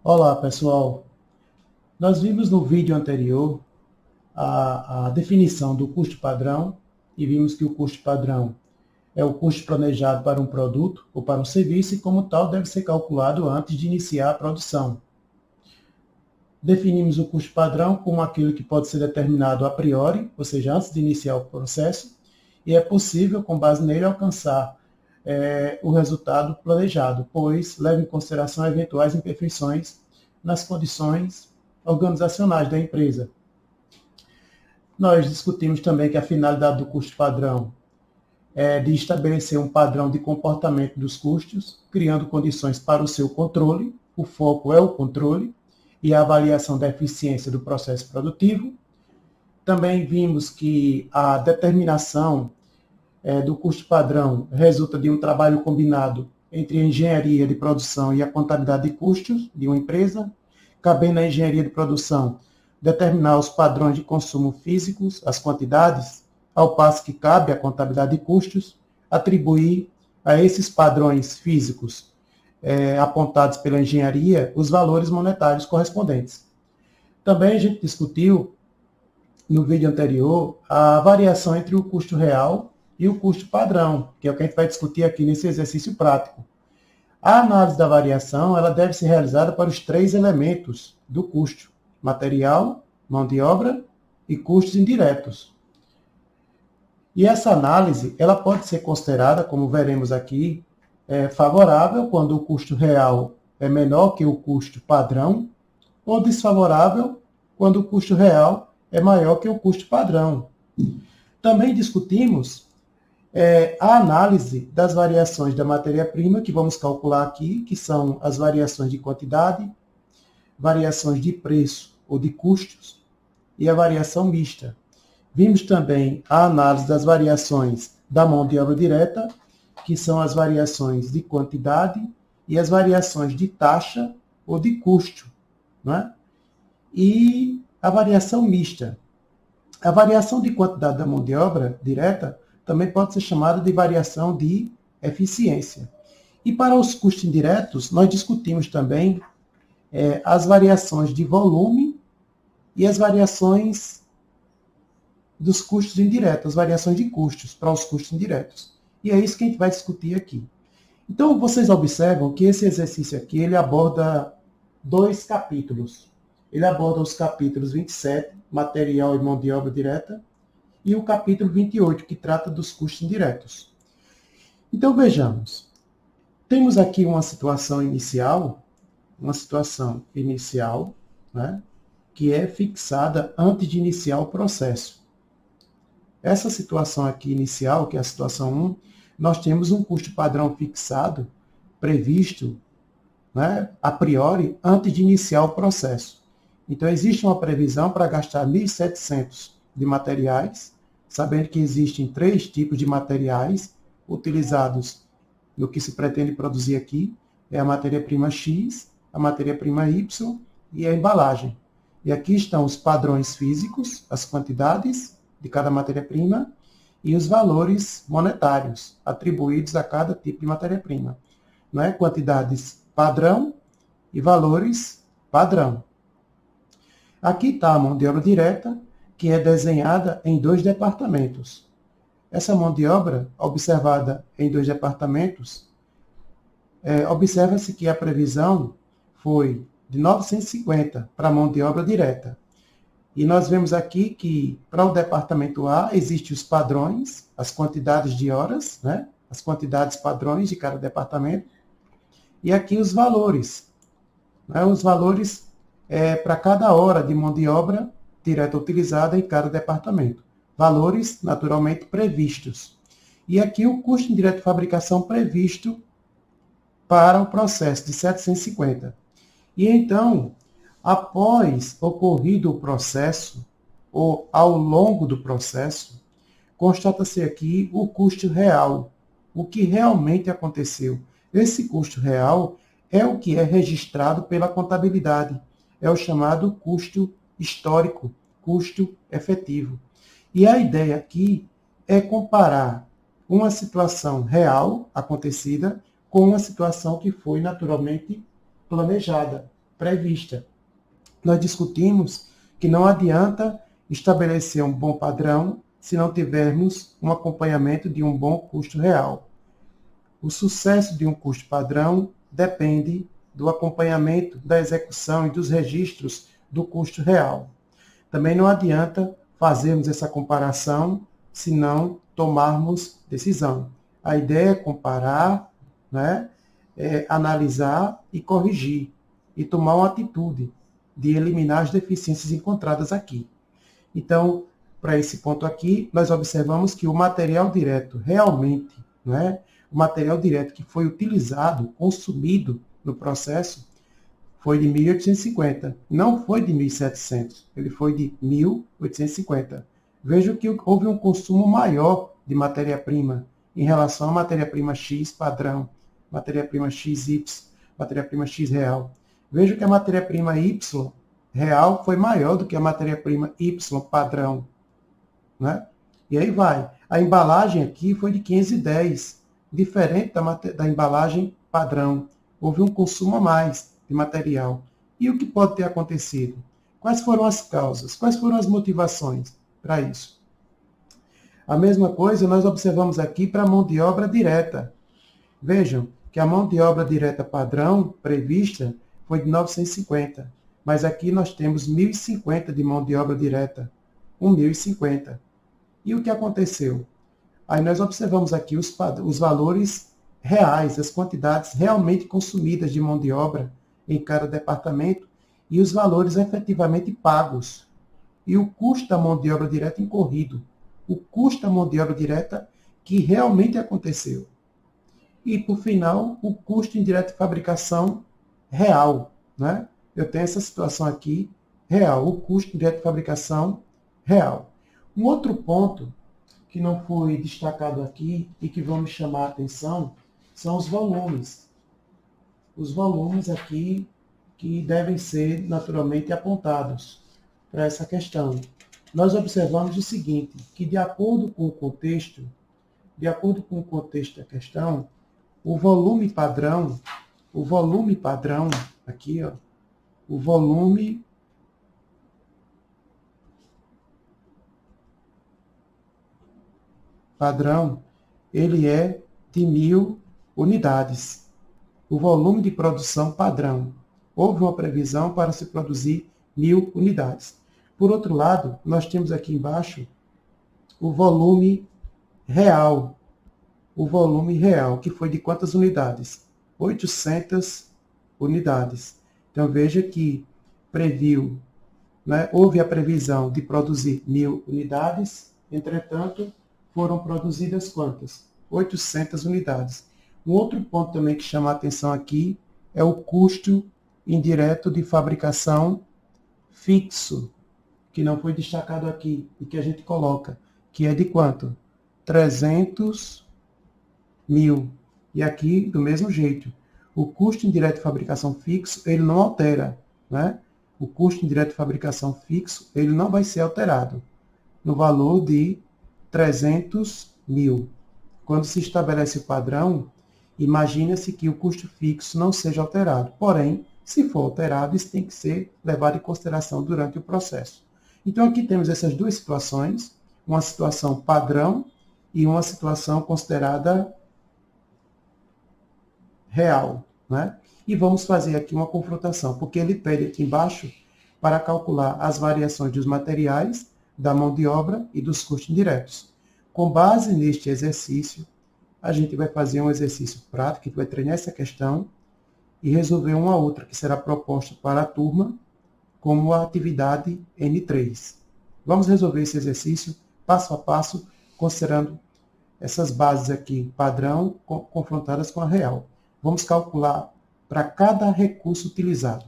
Olá, pessoal. Nós vimos no vídeo anterior a definição do custo padrão e vimos que o custo padrão é o custo planejado para um produto ou para um serviço e, como tal, deve ser calculado antes de iniciar a produção. Definimos o custo padrão como aquilo que pode ser determinado a priori, ou seja, antes de iniciar o processo, e é possível, com base nele, alcançar o resultado planejado, pois leva em consideração eventuais imperfeições nas condições organizacionais da empresa. Nós discutimos também que a finalidade do custo padrão é de estabelecer um padrão de comportamento dos custos, criando condições para o seu controle. O foco é o controle e a avaliação da eficiência do processo produtivo. Também vimos que a determinação do custo padrão resulta de um trabalho combinado entre a engenharia de produção e a contabilidade de custos de uma empresa, cabendo à engenharia de produção determinar os padrões de consumo físicos, as quantidades, ao passo que cabe à contabilidade de custos atribuir a esses padrões físicos apontados pela engenharia os valores monetários correspondentes. Também a gente discutiu no vídeo anterior a variação entre o custo real e o custo padrão, que é o que a gente vai discutir aqui nesse exercício prático. A análise da variação ela deve ser realizada para os três elementos do custo: material, mão de obra e custos indiretos. E essa análise ela pode ser considerada, como veremos aqui, favorável quando o custo real é menor que o custo padrão, ou desfavorável quando o custo real é maior que o custo padrão. Também discutimos a análise das variações da matéria-prima, que vamos calcular aqui, que são as variações de quantidade, variações de preço ou de custos e a variação mista. Vimos também a análise das variações da mão de obra direta, que são as variações de quantidade e as variações de taxa ou de custo, não é? E a variação mista. A variação de quantidade da mão de obra direta também pode ser chamada de variação de eficiência. E para os custos indiretos, nós discutimos também as variações de volume e as variações dos custos indiretos, as variações de custos para os custos indiretos. E é isso que a gente vai discutir aqui. Então, vocês observam que esse exercício aqui, ele aborda dois capítulos. Ele aborda os capítulos 27, material e mão de obra direta, e o capítulo 28, que trata dos custos indiretos. Então, vejamos. Temos aqui uma situação inicial, né, que é fixada antes de iniciar o processo. Essa situação aqui inicial, que é a situação 1, nós temos um custo padrão fixado, previsto, né, a priori, antes de iniciar o processo. Então, existe uma previsão para gastar 1.700 de materiais, sabendo que existem 3 tipos de materiais utilizados no que se pretende produzir aqui, é a matéria-prima X, a matéria-prima Y e a embalagem. E aqui estão os padrões físicos, as quantidades de cada matéria-prima e os valores monetários atribuídos a cada tipo de matéria-prima. Não é? Quantidades padrão e valores padrão. Aqui está a mão de obra direta, que é desenhada em 2 departamentos. Essa mão de obra, observada em 2 departamentos, observa-se que a previsão foi de 950 para a mão de obra direta. E nós vemos aqui que, para o departamento A, existem os padrões, as quantidades de horas, né? As quantidades padrões de cada departamento, e aqui os valores. Né? Os valores para cada hora de mão de obra direta utilizada em cada departamento. Valores, naturalmente, previstos. E aqui o custo indireto de fabricação previsto para o processo de 750. E então, após ocorrido o processo, ou ao longo do processo, constata-se aqui o custo real, o que realmente aconteceu. Esse custo real é o que é registrado pela contabilidade, é o chamado custo histórico, custo efetivo. E a ideia aqui é comparar uma situação real acontecida com uma situação que foi naturalmente planejada. prevista. Nós discutimos que não adianta estabelecer um bom padrão se não tivermos um acompanhamento de um bom custo real. O sucesso de um custo padrão depende do acompanhamento da execução e dos registros do custo real. Também não adianta fazermos essa comparação se não tomarmos decisão. A ideia é comparar, né, analisar e corrigir, e tomar uma atitude de eliminar as deficiências encontradas aqui. Então, para esse ponto aqui, nós observamos que o material direto realmente, né, o material direto que foi utilizado, consumido no processo, foi de 1.850, não foi de 1.700, ele foi de 1.850. Vejo que houve um consumo maior de matéria-prima em relação à matéria-prima X padrão, matéria-prima XY, matéria-prima X real. Vejo que a matéria-prima Y real foi maior do que a matéria-prima Y padrão, né? E aí vai. A embalagem aqui foi de 510, diferente da embalagem padrão. Houve um consumo a mais de material. E o que pode ter acontecido? Quais foram as causas? Quais foram as motivações para isso? A mesma coisa nós observamos aqui para a mão de obra direta. Vejam que a mão de obra direta padrão prevista foi de 950, mas aqui nós temos 1.050 de mão de obra direta, 1.050. E o que aconteceu? Aí nós observamos aqui os valores reais, as quantidades realmente consumidas de mão de obra em cada departamento e os valores efetivamente pagos. E o custo da mão de obra direta incorrido, o custo da mão de obra direta que realmente aconteceu. E, por final, o custo indireto de fabricação real, né? Eu tenho essa situação aqui, real, o custo indireto de fabricação real. Um outro ponto que não foi destacado aqui e que vão me chamar a atenção são os volumes. Os volumes aqui que devem ser naturalmente apontados para essa questão. Nós observamos o seguinte, que de acordo com o contexto da questão, o volume padrão, aqui, ó, o volume padrão, ele é de 1.000 unidades. O volume de produção padrão. Houve uma previsão para se produzir 1.000 unidades. Por outro lado, nós temos aqui embaixo o volume real. O volume real, que foi de quantas unidades? 800 unidades. Então, veja que previu, né, houve a previsão de produzir 1.000 unidades, entretanto, foram produzidas quantas? 800 unidades. Um outro ponto também que chama a atenção aqui é o custo indireto de fabricação fixo, que não foi destacado aqui e que a gente coloca, que é de quanto? 300 mil. E aqui, do mesmo jeito, o custo indireto de fabricação fixo, ele não altera, né? O custo indireto de fabricação fixo, ele não vai ser alterado no valor de 300 mil. Quando se estabelece o padrão, imagina-se que o custo fixo não seja alterado. Porém, se for alterado, isso tem que ser levado em consideração durante o processo. Então, aqui temos essas duas situações, uma situação padrão e uma situação considerada real, né? E vamos fazer aqui uma confrontação, porque ele pede aqui embaixo para calcular as variações dos materiais, da mão de obra e dos custos indiretos. Com base neste exercício, a gente vai fazer um exercício prático, que vai treinar essa questão e resolver uma outra que será proposta para a turma como a atividade N3. Vamos resolver esse exercício passo a passo, considerando essas bases aqui, padrão, confrontadas com a real. Vamos calcular para cada recurso utilizado.